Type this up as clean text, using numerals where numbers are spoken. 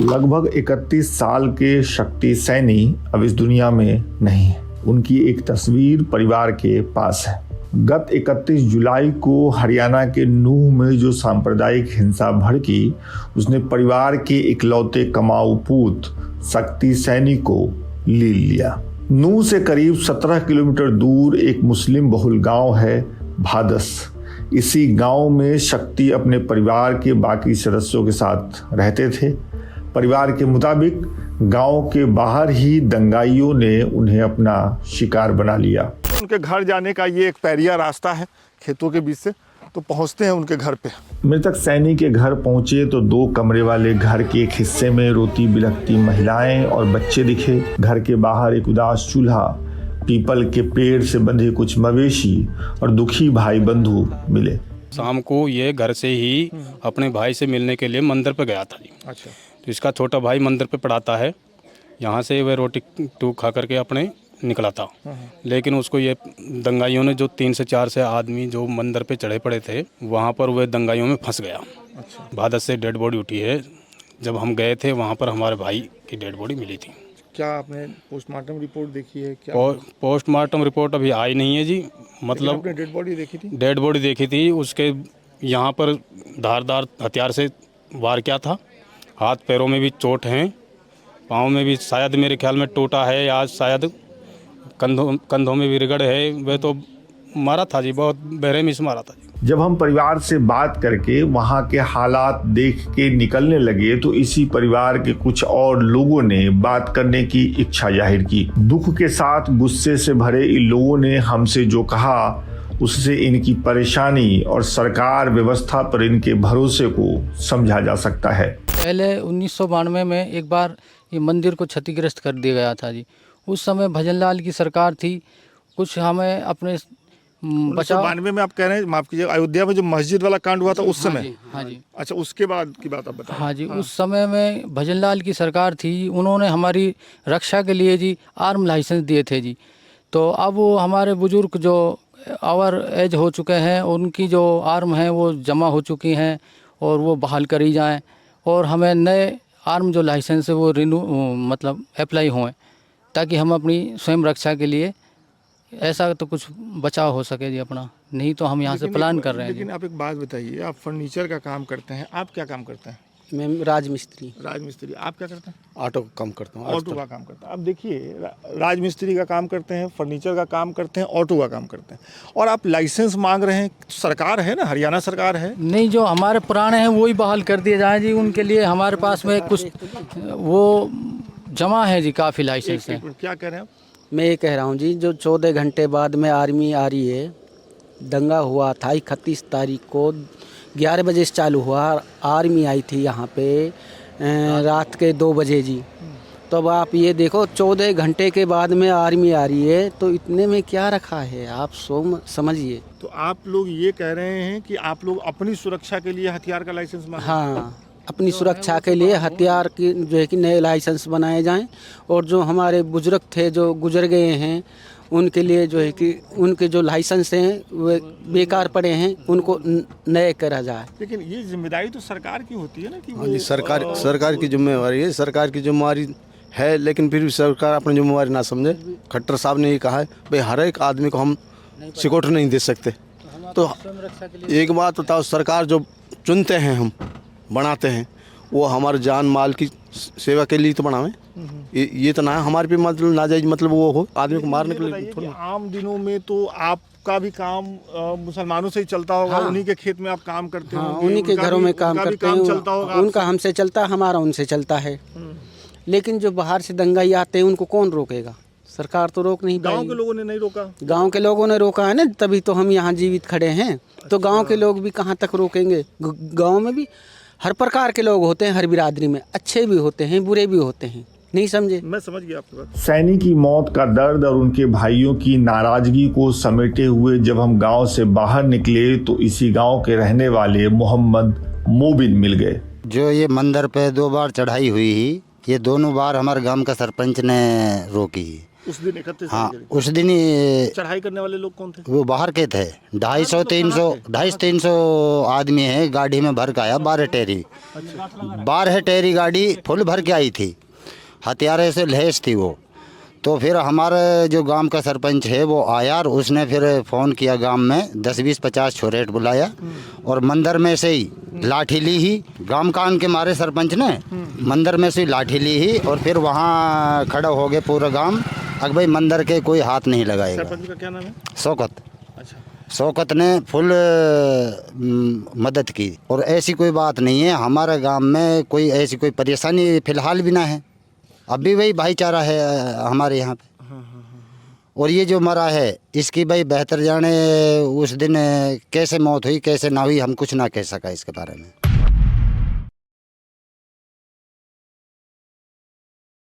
लगभग 31 साल के शक्ति सैनी अब इस दुनिया में नहीं है। उनकी एक तस्वीर परिवार के पास है। गत 31 जुलाई को हरियाणा के नूह में जो सांप्रदायिक हिंसा भड़की, उसने परिवार के इकलौते कमाऊ पूत शक्ति सैनी को ले लिया। नूह से करीब 17 किलोमीटर दूर एक मुस्लिम बहुल गांव है भादस। इसी गांव में शक्ति अपने परिवार के बाकी सदस्यों के साथ रहते थे। परिवार के मुताबिक गांव के बाहर ही दंगाइयों ने उन्हें अपना शिकार बना लिया। उनके घर जाने का ये एक पैरिया रास्ता है खेतों के बीच से, तो पहुंचते हैं उनके घर पे। मृतक सैनी के घर पहुंचे तो 2 कमरे वाले घर के एक हिस्से में रोती बिलखती महिलाएं और बच्चे दिखे। घर के बाहर एक उदास चूल्हा, पीपल के पेड़ से बंधे कुछ मवेशी और दुखी भाई बंधु मिले। शाम को ये घर से ही अपने भाई से मिलने के लिए मंदिर पे गया था जी। अच्छा। तो इसका छोटा भाई मंदिर पे पढ़ाता है। यहाँ से वह रोटी टूक खा करके अपने निकला था, लेकिन उसको ये दंगाइयों ने जो 3 से 4 से आदमी जो मंदिर पे चढ़े पड़े थे, वहाँ पर वह दंगाइयों में फंस गया। अच्छा। भादस से डेड बॉडी उठी है। जब हम गए थे वहाँ पर हमारे भाई की डेड बॉडी मिली थी। क्या आपने पोस्टमार्टम रिपोर्ट देखी है क्या? पोस्टमार्टम रिपोर्ट अभी आई नहीं है जी। मतलब आपने डेड बॉडी देखी थी? डेड बॉडी देखी थी। उसके यहाँ पर धारदार हथियार से वार किया था। हाथ पैरों में भी चोट हैं, पाँव में भी शायद मेरे ख्याल में टूटा है, या शायद कंधों में भी रिगड़ है। वह तो मारा था जी, बहुत बेरहमी से मारा था जी। जब हम परिवार से बात करके वहाँ के हालात देख के निकलने लगे तो इसी परिवार के कुछ और लोगों ने बात करने की इच्छा जाहिर की। दुख के साथ गुस्से से भरे इन लोगों ने हमसे जो कहा, उससे इनकी परेशानी और सरकार व्यवस्था पर इनके भरोसे को समझा जा सकता है। पहले 1992 में एक बार ये मंदिर को क्षतिग्रस्त कर दिया गया था जी। उस समय भजनलाल की सरकार थी। कुछ हमें अपने बचाव 92 में आप कह रहे हैं, माफ कीजिए, अयोध्या में जो मस्जिद वाला कांड हुआ था उस समय? हाँ जी। अच्छा, उसके बाद की बात आप बताएं। हाँ जी, उस समय में भजनलाल की सरकार थी। उन्होंने हमारी रक्षा के लिए जी आर्म लाइसेंस दिए थे जी। तो अब वो हमारे बुजुर्ग जो ओवर एज हो चुके हैं, उनकी जो आर्म हैं वो जमा हो चुकी हैं और वो बहाल करी जाएं, और हमें नए आर्म जो लाइसेंस है वो रिन्यू मतलब अप्लाई हों, ताकि हम अपनी स्वयं रक्षा के लिए ऐसा तो कुछ बचाव हो सके जी अपना। नहीं तो हम यहाँ से प्लान कर रहे हैं। लेकिन आप एक बात बताइए, आप फर्नीचर का काम करते हैं, आप क्या काम करते हैं? मैं राजमिस्त्री। राजमिस्त्री। आप क्या करते हैं? ऑटो का काम करता हूँ। ऑटो का काम करता है। अब देखिए, राजमिस्त्री का काम करते हैं, फर्नीचर का काम करते हैं, ऑटो का काम करते हैं, और आप लाइसेंस मांग रहे हैं। सरकार है ना, हरियाणा सरकार है। नहीं, जो हमारे पुराने हैं वही बहाल कर दिए जाए जी। उनके लिए हमारे पास में कुछ वो जमा है जी, काफ़ी लाइसेंस है। क्या कह रहे हैं आप? मैं ये कह रहा हूँ जी, जो 14 घंटे बाद में आर्मी आ रही है। दंगा हुआ था 31 तारीख को, 11 बजे से चालू हुआ। आर्मी आई थी यहाँ पे रात के 2 बजे जी। तो अब आप ये देखो, 14 घंटे के बाद में आर्मी आ रही है, तो इतने में क्या रखा है आप समझिए। तो आप लोग ये कह रहे हैं कि आप लोग अपनी सुरक्षा के लिए हथियार का लाइसेंस मांग? हाँ, अपनी सुरक्षा के लिए हथियार की जो है कि नए लाइसेंस बनाए जाएं, और जो हमारे बुजुर्ग थे जो गुजर गए हैं, उनके लिए जो है कि उनके जो लाइसेंस हैं वे बेकार पड़े हैं, उनको नए करा जाए। लेकिन ये जिम्मेदारी तो सरकार की होती है ना कि हाँ जी, सरकार की जिम्मेवारी है। सरकार की जिम्मेवारी है, लेकिन फिर भी सरकार अपनी जिम्मेवारी ना समझे। खट्टर साहब ने ये कहा है भाई, हर एक आदमी को हम सिक्योरिटी नहीं दे सकते। तो एक बात बताओ, सरकार जो चुनते हैं, हम बनाते हैं, वो हमारे जान माल की सेवा के लिए तो बनावें। ये तो ना हमारे पे मतलब नाजायज मतलब वो हो आदमी को मारने के लिए। आम दिनों में तो आपका भी काम मुसलमानों से ही चलता होगा। हाँ। उन्हीं के खेत में आप काम करते हो। हाँ, उन्हीं के घरों में काम करते हैं। चलता होगा, उनका हमसे चलता, हमारा उनसे चलता है। लेकिन जो बाहर से दंगाई आते हैं, उनको कौन रोकेगा? सरकार तो रोक नहीं पाएगी। गांव के लोगों ने नहीं रोका? गांव के लोगों ने रोका है ना, तभी तो हम यहाँ जीवित खड़े हैं। तो गांव के लोग भी कहाँ तक रोकेंगे? गांव में भी हर प्रकार के लोग होते हैं, हर बिरादरी में अच्छे भी होते हैं, बुरे भी होते हैं। नहीं समझे? मैं समझ गया आपकी बात। सैनी की मौत का दर्द और उनके भाइयों की नाराजगी को समेटे हुए जब हम गांव से बाहर निकले तो इसी गांव के रहने वाले मोहम्मद मोबिन मिल गए। जो ये मंदिर पे 2 बार चढ़ाई हुई ही, ये दोनों बार हमारे गांव का सरपंच ने रोकी। उस दिन 31 हाँ तारीख उस दिन ही चढ़ाई करने वाले लोग कौन थे? वो बाहर के थे। 250-300 आदमी है, गाड़ी में भर के आया 12 टेरी गाड़ी फुल भर के आई थी, हथियारे से लैस थी वो। तो फिर हमारे जो गांव का सरपंच है वो आया और उसने फिर फ़ोन किया गांव में 10-20-50 छोरेट बुलाया और मंदिर में से ही लाठी ली ही, गांव कान के मारे सरपंच ने मंदिर में से लाठी ली ही और फिर वहाँ खड़ा हो गए पूरा गांव। अब भाई मंदिर के कोई हाथ नहीं लगाएगा। सरपंच का क्या नाम है? शौकत। अच्छा, शौकत ने फुल मदद की और ऐसी कोई बात नहीं है हमारे गांव में, कोई ऐसी कोई परेशानी फ़िलहाल भी ना है। अभी वही भाईचारा है हमारे यहाँ पे। और ये जो मरा है इसकी भाई बेहतर जाने उस दिन कैसे मौत हुई कैसे ना हुई, हम कुछ ना कह सका इसके बारे में।